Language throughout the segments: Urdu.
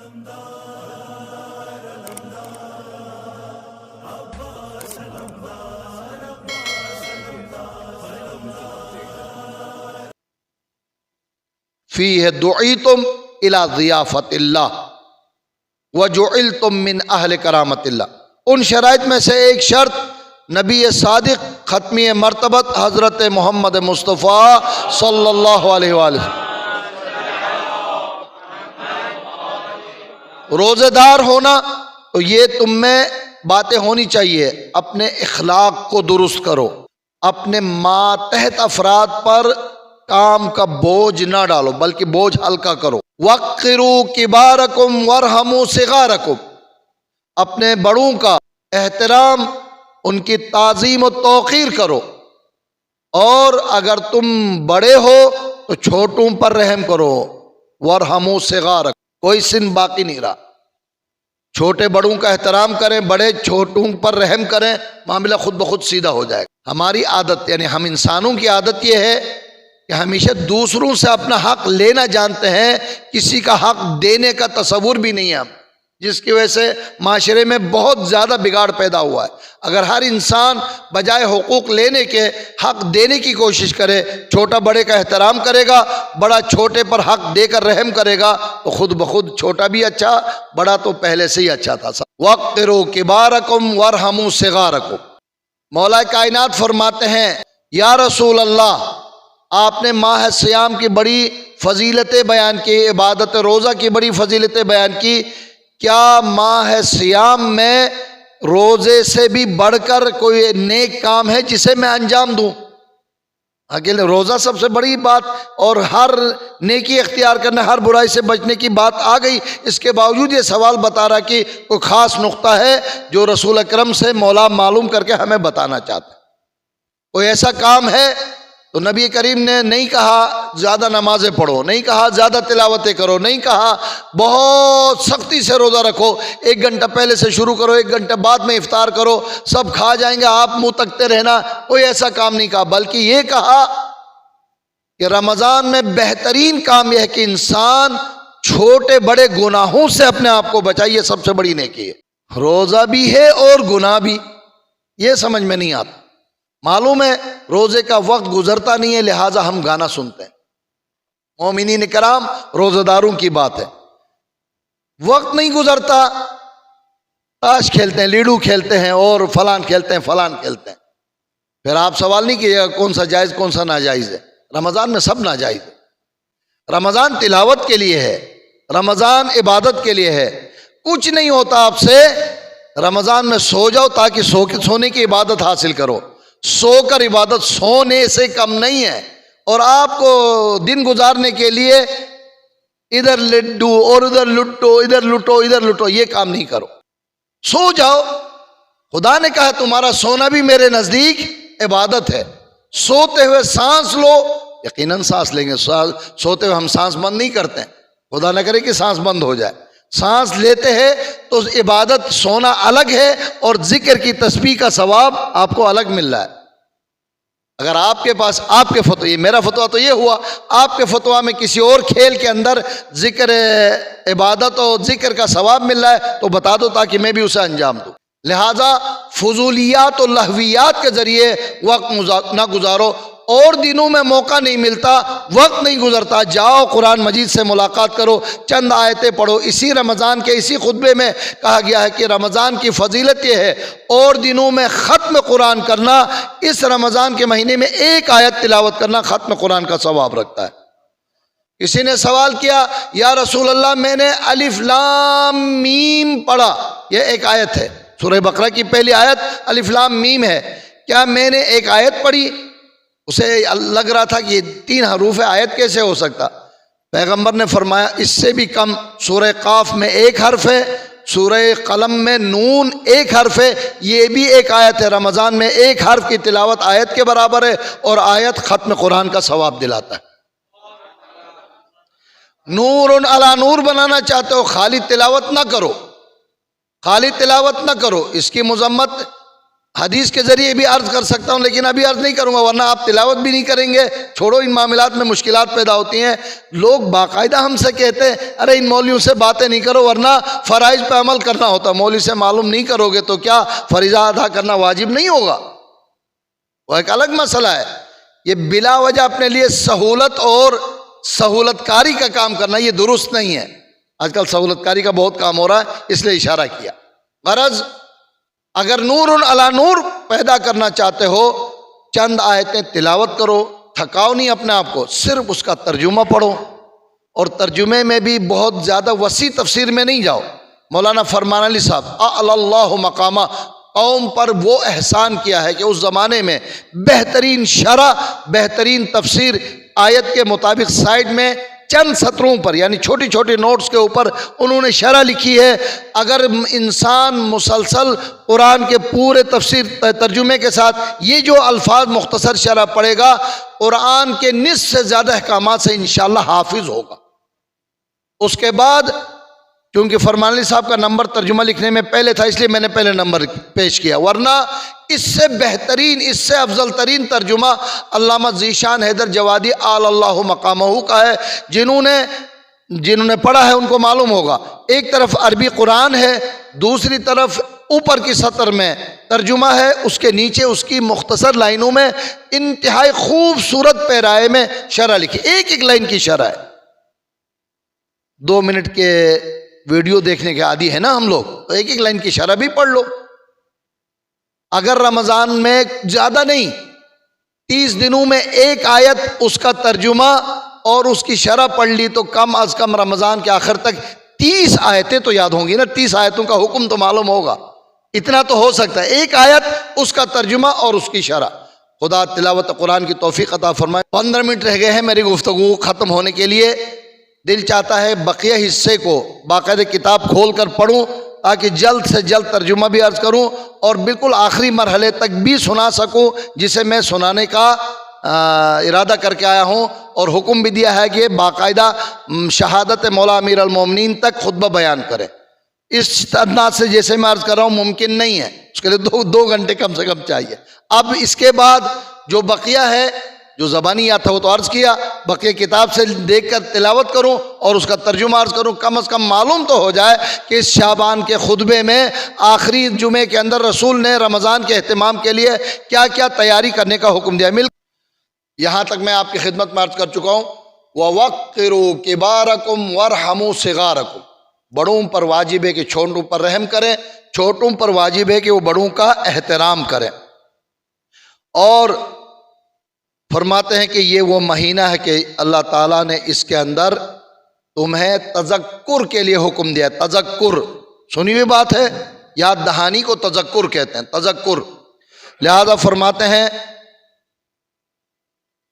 فیہ دعیتم الی ضیافت اللہ وجعلتم من اہل کرامت اللہ. ان شرائط میں سے ایک شرط نبی صادق ختمی مرتبت حضرت محمد مصطفیٰ صلی اللہ علیہ وآلہ روزے دار ہونا. تو یہ تم میں باتیں ہونی چاہیے. اپنے اخلاق کو درست کرو، اپنے ماتحت افراد پر کام کا بوجھ نہ ڈالو بلکہ بوجھ ہلکا کرو. وقروا کبارکم وارحموا صغارکم، اپنے بڑوں کا احترام، ان کی تعظیم و توقیر کرو، اور اگر تم بڑے ہو تو چھوٹوں پر رحم کرو. وارحموا صغارکم، کوئی سن باقی نہیں رہا. چھوٹے بڑوں کا احترام کریں، بڑے چھوٹوں پر رحم کریں، معاملہ خود بخود سیدھا ہو جائے گا. ہماری عادت، یعنی ہم انسانوں کی عادت یہ ہے کہ ہمیشہ دوسروں سے اپنا حق لینا جانتے ہیں، کسی کا حق دینے کا تصور بھی نہیں ہے ہم، جس کی وجہ سے معاشرے میں بہت زیادہ بگاڑ پیدا ہوا ہے. اگر ہر انسان بجائے حقوق لینے کے حق دینے کی کوشش کرے، چھوٹا بڑے کا احترام کرے گا، بڑا چھوٹے پر حق دے کر رحم کرے گا، تو خود بخود چھوٹا بھی اچھا، بڑا تو پہلے سے ہی اچھا تھا. وَقِّرُوا كِبَارَكُمْ وَارْحَمُوا صِغَارَكُمْ. مولا کائنات فرماتے ہیں یا رسول اللہ، آپ نے ماہ سیام کی بڑی فضیلتیں بیان کی، عبادت روزہ کی بڑی فضیلتیں بیان کی. کیا ماہ سیام میں روزے سے بھی بڑھ کر کوئی نیک کام ہے جسے میں انجام دوں؟ اکیلے روزہ سب سے بڑی بات، اور ہر نیکی اختیار کرنے، ہر برائی سے بچنے کی بات آ گئی. اس کے باوجود یہ سوال بتا رہا کہ کوئی خاص نقطہ ہے جو رسول اکرم سے مولا معلوم کر کے ہمیں بتانا چاہتا ہے. کوئی ایسا کام ہے؟ تو نبی کریم نے نہیں کہا زیادہ نمازیں پڑھو، نہیں کہا زیادہ تلاوتیں کرو، نہیں کہا بہت سختی سے روزہ رکھو، 1 گھنٹہ پہلے سے شروع کرو، 1 گھنٹہ بعد میں افطار کرو، سب کھا جائیں گے آپ منہ تکتے رہنا. کوئی ایسا کام نہیں کہا، بلکہ یہ کہا کہ رمضان میں بہترین کام یہ ہے کہ انسان چھوٹے بڑے گناہوں سے اپنے آپ کو بچائے. یہ سب سے بڑی نیکی ہے. روزہ بھی ہے اور گناہ بھی، یہ سمجھ میں نہیں آتا. معلوم ہے روزے کا وقت گزرتا نہیں ہے، لہٰذا ہم گانا سنتے ہیں. مومنین کرام، روزہ داروں کی بات ہے، وقت نہیں گزرتا، تاش کھیلتے ہیں، لیڈو کھیلتے ہیں، اور فلان کھیلتے ہیں، فلان کھیلتے ہیں. پھر آپ سوال نہیں کیے گا کون سا جائز کون سا ناجائز ہے. رمضان میں سب ناجائز ہے. رمضان تلاوت کے لیے ہے، رمضان عبادت کے لیے ہے. کچھ نہیں ہوتا آپ سے، رمضان میں سو جاؤ تاکہ سونے کی عبادت حاصل کرو. سو کر عبادت سونے سے کم نہیں ہے. اور آپ کو دن گزارنے کے لیے ادھر لڈو اور ادھر لٹو، ادھر لٹو ادھر لٹو، یہ کام نہیں کرو. سو جاؤ. خدا نے کہا تمہارا سونا بھی میرے نزدیک عبادت ہے. سوتے ہوئے سانس لو، یقیناً سانس لیں گے، سوتے ہوئے ہم سانس بند نہیں کرتے ہیں، خدا نہ کرے کہ سانس بند ہو جائے. سانس لیتے ہیں تو عبادت سونا الگ ہے، اور ذکر کی تسبیح کا ثواب آپ کو الگ مل رہا ہے. اگر آپ کے پاس آپ کے فتوی، یہ میرا فتویٰ تو یہ ہوا، آپ کے فتویٰ میں کسی اور کھیل کے اندر ذکر عبادت اور ذکر کا ثواب مل رہا ہے تو بتا دو تاکہ میں بھی اسے انجام دوں. لہٰذا فضولیات و لہویات کے ذریعے وقت نہ گزارو. اور دنوں میں موقع نہیں ملتا، وقت نہیں گزرتا، جاؤ قرآن مجید سے ملاقات کرو، چند آیتیں پڑھو. اسی رمضان کے اسی خطبے میں کہا گیا ہے کہ رمضان کی فضیلت یہ ہے اور دنوں میں ختم قرآن کرنا، اس رمضان کے مہینے میں 1 آیت تلاوت کرنا ختم قرآن کا ثواب رکھتا ہے. کسی نے سوال کیا یا رسول اللہ میں نے الف لام میم پڑھا، یہ 1 آیت ہے، سورہ بقرہ کی پہلی آیت الف لام میم ہے، کیا میں نے 1 آیت پڑھی؟ اسے لگ رہا تھا کہ یہ 3 حروف آیت کیسے ہو سکتا. پیغمبر نے فرمایا اس سے بھی کم. سورہ قاف میں 1 حرف ہے، سورہ قلم میں نون 1 حرف ہے، یہ بھی 1 آیت ہے. رمضان میں 1 حرف کی تلاوت آیت کے برابر ہے، اور آیت ختم قرآن کا ثواب دلاتا ہے. نور علی نور بنانا چاہتے ہو، خالی تلاوت نہ کرو، خالی تلاوت نہ کرو. اس کی مذمت حدیث کے ذریعے بھی عرض کر سکتا ہوں، لیکن ابھی عرض نہیں کروں گا ورنہ آپ تلاوت بھی نہیں کریں گے۔ چھوڑو، ان معاملات میں مشکلات پیدا ہوتی ہیں۔ لوگ باقاعدہ ہم سے کہتے ہیں ارے ان مولویوں سے باتیں نہیں کرو ورنہ فرائض پہ عمل کرنا ہوتا۔ مولوی سے معلوم نہیں کرو گے تو کیا فریضہ ادا کرنا واجب نہیں ہوگا؟ وہ ایک الگ مسئلہ ہے۔ یہ بلا وجہ اپنے لیے سہولت اور سہولت کاری کا کام کرنا یہ درست نہیں ہے۔ آج کل سہولت کاری کا بہت کام ہو رہا ہے، اس لیے اشارہ کیا۔ غرض اگر نور علی نور پیدا کرنا چاہتے ہو، چند آیتیں تلاوت کرو، تھکاؤ نہیں اپنے آپ کو، صرف اس کا ترجمہ پڑھو، اور ترجمے میں بھی بہت زیادہ وسیع تفسیر میں نہیں جاؤ۔ مولانا فرمان علی صاحب اعلی اللہ مقامہ، قوم پر وہ احسان کیا ہے کہ اس زمانے میں بہترین شرح، بہترین تفسیر آیت کے مطابق سائڈ میں چند سطروں پر، یعنی چھوٹی چھوٹی نوٹس کے اوپر انہوں نے شرح لکھی ہے۔ اگر انسان مسلسل قرآن کے پورے تفسیر ترجمے کے ساتھ یہ جو الفاظ مختصر شرح پڑھے گا، قرآن کے نصف سے زیادہ احکامات سے انشاءاللہ حافظ ہوگا۔ اس کے بعد کیونکہ فرمان علی صاحب کا نمبر ترجمہ لکھنے میں پہلے تھا، اس لیے میں نے پہلے نمبر پیش کیا، ورنہ اس سے بہترین، اس سے افضل ترین ترجمہ علامہ ذیشان حیدر جوادی اعلی اللہ مقامہ کا ہے۔ جنہوں نے پڑھا ہے ان کو معلوم ہوگا۔ ایک طرف عربی قرآن ہے، دوسری طرف اوپر کی سطر میں ترجمہ ہے، اس کے نیچے اس کی مختصر لائنوں میں انتہائی خوبصورت پیرائے میں شرح لکھی، ایک ایک لائن کی شرح ہے۔ 2 منٹ کے ویڈیو دیکھنے کے عادی ہے نا ہم لوگ، تو ایک ایک لائن کی شرح بھی پڑھ لو۔ اگر رمضان میں زیادہ نہیں 30 دنوں میں ایک آیت اس کا ترجمہ اور اس کی شرح پڑھ لی تو کم از کم رمضان کے آخر تک 30 آیتیں تو یاد ہوں گی نا، 30 آیتوں کا حکم تو معلوم ہوگا، اتنا تو ہو سکتا ہے۔ ایک آیت اس کا ترجمہ اور اس کی شرح۔ خدا تلاوت قرآن کی توفیق عطا فرمائے۔ 15 منٹ رہ گئے ہیں میری گفتگو ختم ہونے کے لیے۔ دل چاہتا ہے بقیہ حصے کو باقاعدہ کتاب کھول کر پڑھوں تاکہ جلد سے جلد ترجمہ بھی عرض کروں اور بالکل آخری مرحلے تک بھی سنا سکوں جسے میں سنانے کا ارادہ کر کے آیا ہوں، اور حکم بھی دیا ہے کہ باقاعدہ شہادت مولا امیر المومنین تک خطبہ بیان کرے۔ اس انداز سے جیسے میں عرض کر رہا ہوں ممکن نہیں ہے، اس کے لیے دو گھنٹے کم سے کم چاہیے۔ اب اس کے بعد جو بقیہ ہے، جو زبانی یاد تھا وہ تو عرض کیا، بقیہ کتاب سے دیکھ کر تلاوت کروں اور اس کا ترجمہ عرض کروں، کم از کم معلوم تو ہو جائے کہ اس شعبان کے خطبے میں آخری جمعے کے اندر رسول نے رمضان کے اہتمام کے لیے کیا کیا تیاری کرنے کا حکم دیا۔ یہاں تک میں آپ کی خدمت میں عرض کر چکا ہوں، وَوَقِّرُوا كِبَارَكُمْ وَارْحَمُوا صِغَارَكُمْ، بڑوں پر واجب ہے کہ چھوٹوں پر رحم کریں، چھوٹوں پر واجب ہے کہ وہ بڑوں کا احترام کریں۔ اور فرماتے ہیں کہ یہ وہ مہینہ ہے کہ اللہ تعالیٰ نے اس کے اندر تمہیں تذکر کے لیے حکم دیا۔ تذکر سنی ہوئی بات ہے، یاد دہانی کو تذکر کہتے ہیں، تذکر۔ لہذا فرماتے ہیں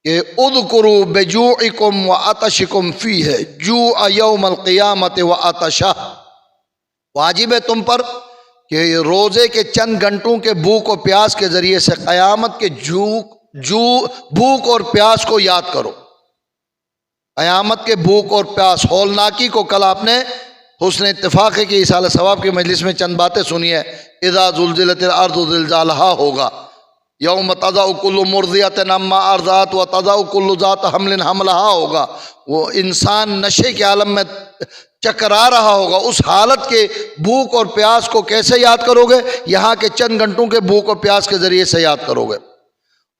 کہ اذکروا بجوعکم وعطشکم فیہ جوع یوم القیامت وعطشہ، واجب ہے تم پر کہ روزے کے چند گھنٹوں کے بھوک و پیاس کے ذریعے سے قیامت کے بھوک اور پیاس کو یاد کرو۔ قیامت کے بھوک اور پیاس، ہولناکی کو کل آپ نے حسن اتفاق ہے کہ ایصال ثواب کی مجلس میں چند باتیں سنی ہے۔ اذا زلزلت الارض زلزالہا ہوگا، یوم تضع کل مرضیۃ عما ارضعت وتضع کل ذات حمل حملہا ہوگا۔ وہ انسان نشے کے عالم میں چکرا رہا ہوگا، اس حالت کے بھوک اور پیاس کو کیسے یاد کرو گے؟ یہاں کے چند گھنٹوں کے بھوک اور پیاس کے ذریعے سے یاد کرو گے۔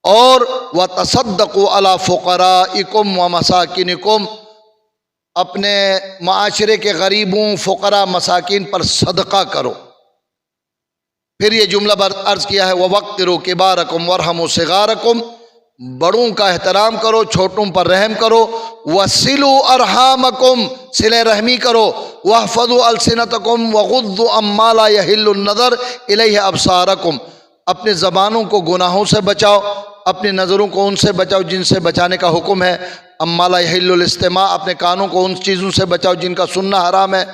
اور وَتَصَدَّقُوا عَلَىٰ فُقَرَائِكُمْ وَمَسَاكِنِكُمْ، اپنے معاشرے کے غریبوں، فقراء، مساکین پر صدقہ کرو۔ پھر یہ جملہ عرض کیا ہے وَوَقِّرُوا كِبَارَكُمْ وَارْحَمُوا صِغَارَكُمْ، بڑوں کا احترام کرو، چھوٹوں پر رحم کرو۔ وَصِلُوا أَرْحَامَكُمْ، صلہ رحمی کرو۔ وَاحْفَظُوا أَلْسِنَتَكُمْ وَغُضُّوا عَمَّا لَا يَحِلُّ النَّظَرُ إِلَيْهِ أَبْصَارَكُمْ، اپنے زبانوں کو گناہوں سے بچاؤ، اپنی نظروں کو ان سے بچاؤ جن سے بچانے کا حکم ہے۔ اما لا یحل الاستماع، اپنے کانوں کو ان چیزوں سے بچاؤ جن کا سننا حرام ہے۔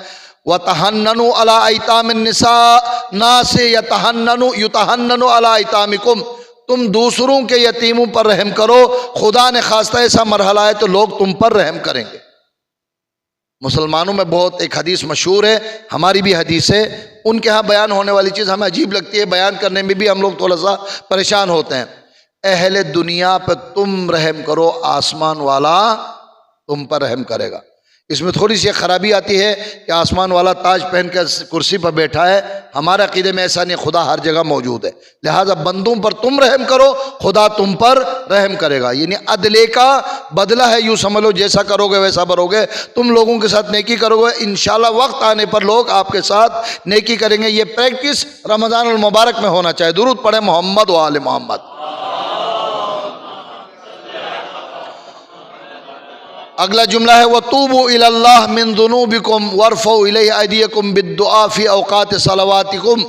وتحننوا علی ایتام النساء، ناس یتحننوا علی ایتامکم، تم دوسروں کے یتیموں پر رحم کرو، خدا نے خواستہ ایسا مرحلہ ہے تو لوگ تم پر رحم کریں گے۔ مسلمانوں میں بہت ایک حدیث مشہور ہے، ہماری بھی حدیث ہے، ان کے ہاں بیان ہونے والی چیز ہمیں عجیب لگتی ہے، بیان کرنے میں بھی ہم لوگ تھوڑا سا پریشان ہوتے ہیں۔ اہل دنیا پہ تم رحم کرو، آسمان والا تم پر رحم کرے گا۔ اس میں تھوڑی سی خرابی آتی ہے کہ آسمان والا تاج پہن کر کرسی پر بیٹھا ہے، ہمارے عقیدے میں ایسا نہیں، خدا ہر جگہ موجود ہے، لہٰذا بندوں پر تم رحم کرو، خدا تم پر رحم کرے گا۔ یعنی عدلے کا بدلہ ہے، یوں سمجھ لو جیسا کرو گے ویسا بھرو گے۔ تم لوگوں کے ساتھ نیکی کرو گے، انشاءاللہ وقت آنے پر لوگ آپ کے ساتھ نیکی کریں گے۔ یہ پریکٹس رمضان المبارک میں ہونا چاہیے۔ درود پڑھیں محمد و آل محمد۔ اگلا جملہ ہے وَتُوبُوا إِلَى اللَّهِ مِن ذُنُوبِكُمْ وَارْفَعُوا إِلَيْهِ أَيْدِيَكُمْ بِالدُّعَاءِ فِي أَوْقَاتِ صَلَوَاتِكُمْ۔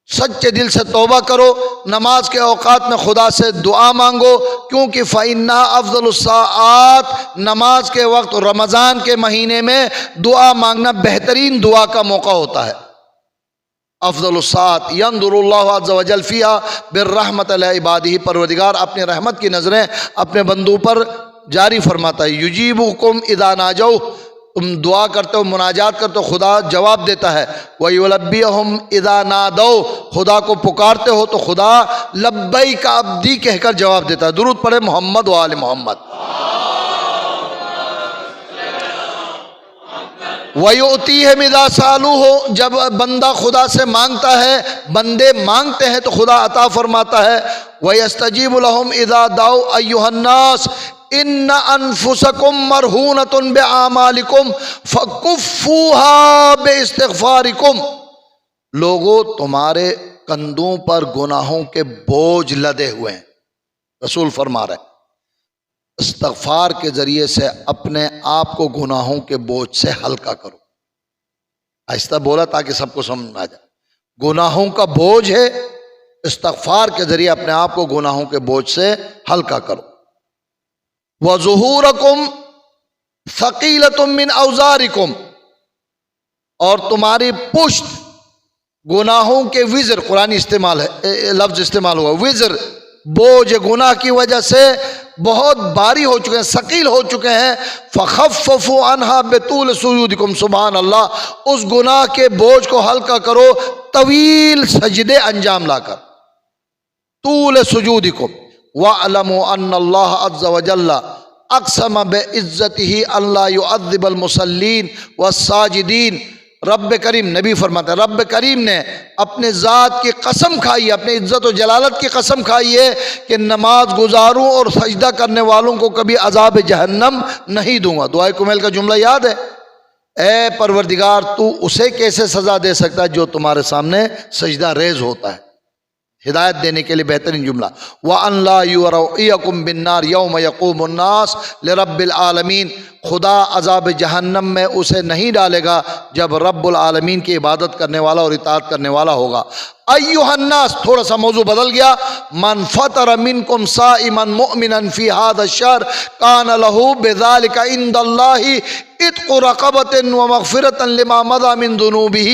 سچے دل سے توبہ کرو، نماز کے اوقات میں خدا سے دعا مانگو، کیونکہ فَإِنَّهَا أَفْضَلُ السَّاعَاتِ، نماز کے وقت رمضان کے مہینے میں دعا مانگنا بہترین دعا کا موقع ہوتا ہے۔ افضل الساعات ينظر اللہ عز وجل فیہا بالرحمت علی عبادہ، پروردگار اپنی رحمت کی نظریں اپنے بندوں پر جاری فرماتا ہے۔ یجیبکم اذا ناجو، تم دعا کرتے ہو، مناجات کرتے ہو، خدا جواب دیتا ہے۔ ویلبیہم اذا نادو، خدا کو پکارتے ہو تو خدا لبیک عبدی کہہ کر جواب دیتا ہے۔ درود پڑھے محمد و آل محمد۔ وَيُؤْتِيهِمْ إِذَا سَأَلُوهُ، جب بندہ خدا سے مانگتا ہے، بندے مانگتے ہیں تو خدا عطا فرماتا ہے۔ وَيَسْتَجِيبُ لَهُمْ إِذَا دَعَوْا أَيُّهَا النَّاسُ إِنَّ أَنفُسَكُمْ مَرْهُونَةٌ بِأَعْمَالِكُمْ فَكُفُّوهَا بِإِسْتِغْفَارِكُمْ، لوگوں تمہارے کندھوں پر گناہوں کے بوجھ لدے ہوئے ہیں، رسول فرما رہے ہیں استغفار کے ذریعے سے اپنے آپ کو گناہوں کے بوجھ سے ہلکا کرو۔ آہستہ بولا تاکہ سب کو سمجھ میں آ جائے۔ گناہوں کا بوجھ ہے، استغفار کے ذریعے اپنے آپ کو گناہوں کے بوجھ سے ہلکا کرو۔ وَظُهُورَكُمْ ثَقِيلَةٌ مِّنْ أَوْزَارِكُمْ، اور تمہاری پشت گناہوں کے وزر، قرآنی استعمال ہے، لفظ استعمال ہوا، وزر، بوجھ گناہ کی وجہ سے بہت باری ہو چکے ہیں، ثقیل ہو چکے ہیں۔ فَخَفَّفُوا عَنْهَا بِطُولِ سُجُودِكُمْ، سبحان اللہ، اس گناہ کے بوجھ کو ہلکا کرو طویل سجدے انجام لا کر، طول سجودکم۔ وَاعْلَمُوا أَنَّ اللَّهَ عَزَّ وَجَلَّ اقسم بِعِزَّتِهِ أَن لَا يُعَذِّبَ الْمُصَلِّينَ وَالسَّاجِدِينَ، رب کریم، نبی فرماتا ہے رب کریم نے اپنے ذات کی قسم کھائی ہے، اپنے عزت و جلالت کی قسم کھائی ہے کہ نماز گزاروں اور سجدہ کرنے والوں کو کبھی عذاب جہنم نہیں دوں گا۔ دعائے کمیل کا جملہ یاد ہے، اے پروردگار تو اسے کیسے سزا دے سکتا ہے جو تمہارے سامنے سجدہ ریز ہوتا ہے۔ ہدایت دینے کے لیے بہترین جملہ، وَأَن لَا يُرَوْئِيَكُمْ بِالنَّارِ يَوْمَ يَقُومُ النَّاسُ لِرَبِّ الْعَالَمِينَ، خدا عذاب جہنم میں اسے نہیں ڈالے گا جب رب العالمین کی عبادت کرنے والا اور اطاعت کرنے والا ہوگا۔ ایھا الناس، تھوڑا سا موضوع بدل گیا، من فطر منکم صائما مؤمنا فی ھذا الشہر کان لہ بذلک عند اللہ عتق رقبۃ ومغفرۃ لما مضی من ذنوبہ۔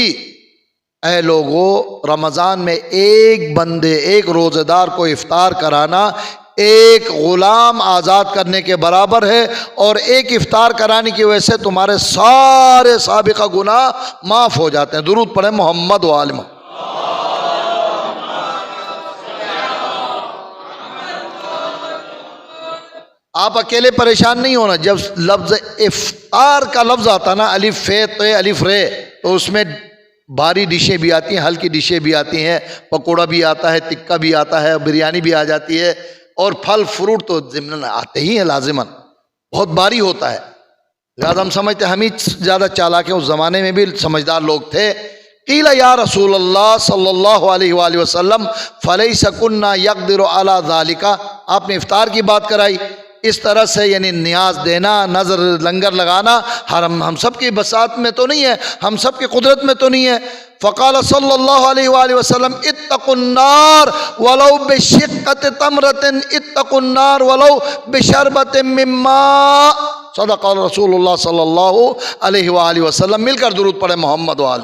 اے لوگو، رمضان میں ایک بندے، ایک روزہ دار کو افطار کرانا ایک غلام آزاد کرنے کے برابر ہے، اور ایک افطار کرانے کی وجہ سے تمہارے سارے سابقہ گناہ معاف ہو جاتے ہیں۔ درود پڑھیں محمد و آل محمد۔ آپ اکیلے پریشان نہیں ہونا، جب لفظ افطار کا لفظ آتا نا، الف فے تے الف رے، تو اس میں بھاری ڈشیں بھی آتی ہیں، ہلکی ڈشیں بھی آتی ہیں، پکوڑا بھی آتا ہے، ٹکا بھی آتا ہے، بریانی بھی آ جاتی ہے، اور پھل فروٹ تو ضمن آتے ہی ہیں لازماً، بہت باری ہوتا ہے۔ لہٰذا ہم سمجھتے ہیں ہم ہی زیادہ چالاک ہیں، اس زمانے میں بھی سمجھدار لوگ تھے۔ قیل یا رسول اللہ صلی اللہ علیہ وآلہ وسلم فلیس کنا یقدر علی ذالک، آپ نے افطار کی بات کرائی، اس طرح سے یعنی نیاز دینا، نظر لنگر لگانا ہم سب کی بساط میں تو نہیں ہے، ہم سب کی قدرت میں تو نہیں ہے۔ فقال صلی اللہ علیہ وآلہ وسلم اتقوا النار ولو بشقۃ تمرۃ، اتقوا النار ولو بشربۃ من ماء، صدق رسول اللہ صلی اللہ علیہ وآلہ وسلم۔ مل کر درود پڑھے محمد و آل۔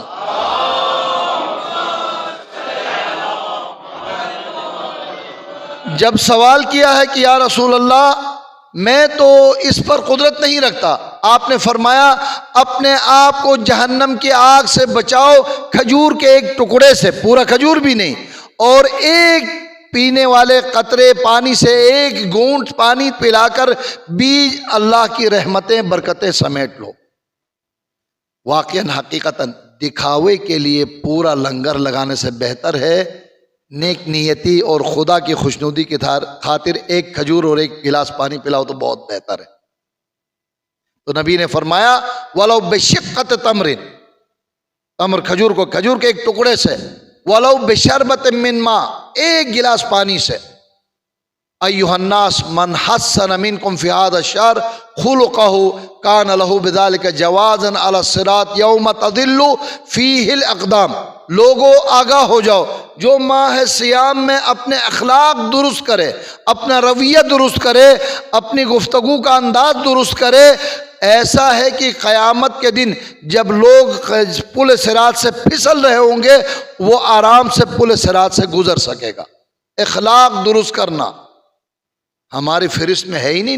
جب سوال کیا ہے کہ یا رسول اللہ میں تو اس پر قدرت نہیں رکھتا۔ آپ نے فرمایا اپنے آپ کو جہنم کی آگ سے بچاؤ کھجور کے ایک ٹکڑے سے، پورا کھجور بھی نہیں، اور ایک پینے والے قطرے پانی سے، ایک گھونٹ پانی پلا کر بھی اللہ کی رحمتیں برکتیں سمیٹ لو۔ واقعاً حقیقتاً دکھاوے کے لیے پورا لنگر لگانے سے بہتر ہے نیک نیتی اور خدا کی خوشنودی کی خاطر ایک کھجور اور ایک گلاس پانی پلاؤ تو بہت بہتر ہے۔ تو نبی نے فرمایا وَلَوْ بِشِقَّةِ تَمْرٍ، تمر کھجور کو کھجور کے ایک ٹکڑے سے، وَلَوْ بِشَرْبَةٍ مِّن مَّاءٍ، ایک گلاس پانی سے۔ ایھا الناس من حسن منکم فی ھذا الشہر خلقہ کان لہ بذلک جوازا علی الصراط یوم تضل فیہ الاقدام۔ لوگوں آگاہ ہو جاؤ، جو ماہ سیام میں اپنے اخلاق درست کرے، اپنا رویہ درست کرے، اپنی گفتگو کا انداز درست کرے، ایسا ہے کہ قیامت کے دن جب لوگ پل صراط سے پھسل رہے ہوں گے وہ آرام سے پل صراط سے گزر سکے گا۔ اخلاق درست کرنا ہماری فہرست میں ہے ہی نہیں،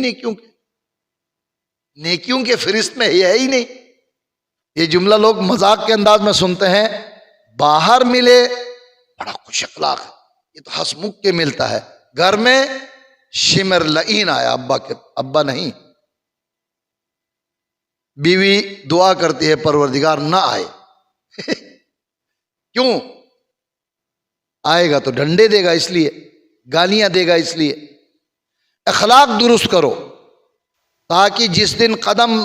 نیکیوں کے فہرست میں ہے ہی نہیں۔ یہ جملہ لوگ مذاق کے انداز میں سنتے ہیں، باہر ملے بڑا خوش اخلاق ہے، یہ تو ہنس مکھ کے ملتا ہے، گھر میں شمر لعین آیا، ابا نہیں، بیوی دعا کرتی ہے پروردگار نہ آئے کیوں؟ آئے گا تو ڈنڈے دے گا، اس لیے گالیاں دے گا، اس لیے اخلاق درست کرو تاکہ جس دن قدم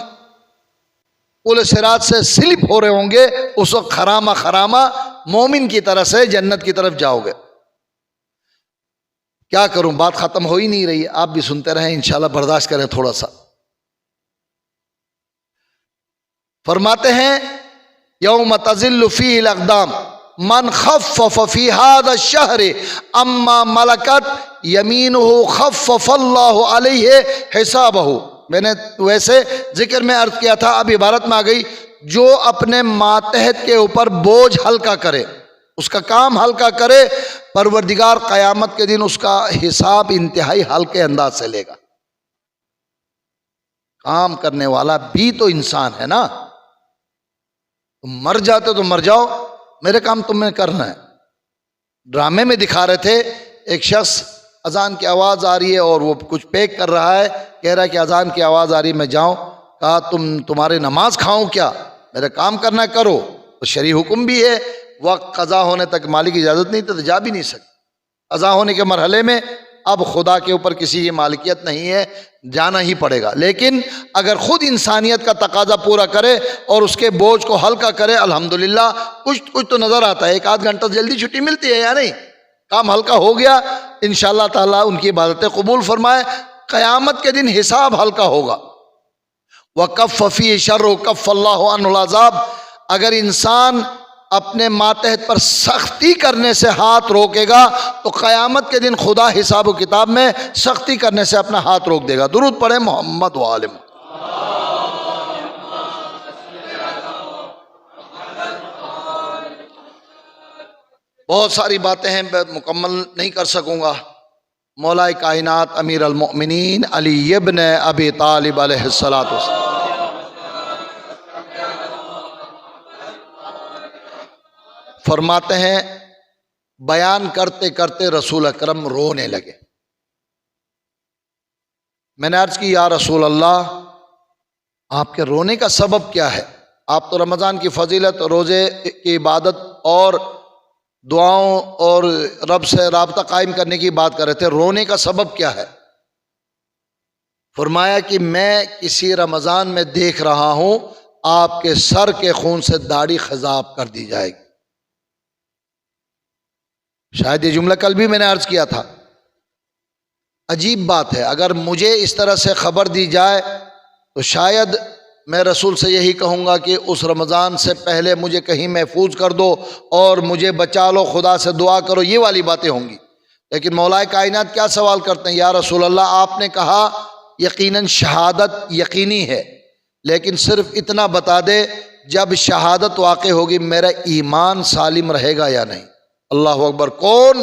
پل صراط سے سلپ ہو رہے ہوں گے اس وقت خرامہ مومن کی طرح سے جنت کی طرف جاؤ گے۔ کیا کروں، بات ختم ہو ہی نہیں رہی ہے، آپ بھی سنتے رہیں، انشاءاللہ برداشت کریں تھوڑا سا۔ فرماتے ہیں یوم تزل فیہ الاقدام من خفف فی ھذا الشہر اما ملکت یمینہ خفف اللہ علیہ حسابہ۔ میں نے ویسے ذکر میں عرض کیا تھا، اب عبارت میں آ گئی، جو اپنے ماتحت کے اوپر بوجھ ہلکا کرے، اس کا کام ہلکا کرے، پروردگار قیامت کے دن اس کا حساب انتہائی ہلکے انداز سے لے گا۔ کام کرنے والا بھی تو انسان ہے نا، تم مر جاتے تو مر جاؤ، میرے کام تمہیں کرنا ہے۔ ڈرامے میں دکھا رہے تھے، ایک شخص اذان کی آواز آ رہی ہے اور وہ کچھ پیک کر رہا ہے، کہہ رہا ہے کہ اذان کی آواز آ رہی ہے میں جاؤں، کہا تمہارے نماز کھاؤں کیا، میرا کام کرنا کرو، تو شرعی حکم بھی ہے، وقت قضا ہونے تک مالک کی اجازت نہیں تو جا بھی نہیں سکتے، قضا ہونے کے مرحلے میں اب خدا کے اوپر کسی کی مالکیت نہیں ہے، جانا ہی پڑے گا۔ لیکن اگر خود انسانیت کا تقاضا پورا کرے اور اس کے بوجھ کو ہلکا کرے، الحمدللہ کچھ تو نظر آتا ہے، ایک آدھ گھنٹہ جلدی چھٹی ملتی ہے یا نہیں، کام ہلکا ہو گیا، انشاءاللہ تعالیٰ ان کی عبادتیں قبول فرمائے، قیامت کے دن حساب ہلکا ہوگا۔ وَكَفَّ فِيهِ شَرُّ كَفَّ اللَّهُ عَنْهُ الْعَذَابَ، اگر انسان اپنے ماتحت پر سختی کرنے سے ہاتھ روکے گا تو قیامت کے دن خدا حساب و کتاب میں سختی کرنے سے اپنا ہاتھ روک دے گا۔ درود پڑھیں محمد و آل محمد۔ بہت ساری باتیں ہیں، میں مکمل نہیں کر سکوں گا۔ مولا کائنات امیر المؤمنین علی ابن ابی طالب علیہ الصلوۃ فرماتے ہیں، بیان کرتے کرتے رسول اکرم رونے لگے۔ میں نے عرض کی یا رسول اللہ آپ کے رونے کا سبب کیا ہے؟ آپ تو رمضان کی فضیلت، روزے کی عبادت اور دعاؤں اور رب سے رابطہ قائم کرنے کی بات کر رہے تھے، رونے کا سبب کیا ہے؟ فرمایا کہ میں کسی رمضان میں دیکھ رہا ہوں آپ کے سر کے خون سے داڑھی خضاب کر دی جائے گی۔ شاید یہ جملہ کل بھی میں نے عرض کیا تھا، عجیب بات ہے، اگر مجھے اس طرح سے خبر دی جائے تو شاید میں رسول سے یہی کہوں گا کہ اس رمضان سے پہلے مجھے کہیں محفوظ کر دو اور مجھے بچا لو، خدا سے دعا کرو، یہ والی باتیں ہوں گی۔ لیکن مولا کائنات کیا سوال کرتے ہیں، یا رسول اللہ آپ نے کہا یقیناً شہادت یقینی ہے، لیکن صرف اتنا بتا دے جب شہادت واقع ہوگی میرا ایمان سالم رہے گا یا نہیں؟ اللہ اکبر، کون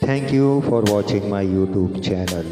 Thank you for watching my YouTube channel.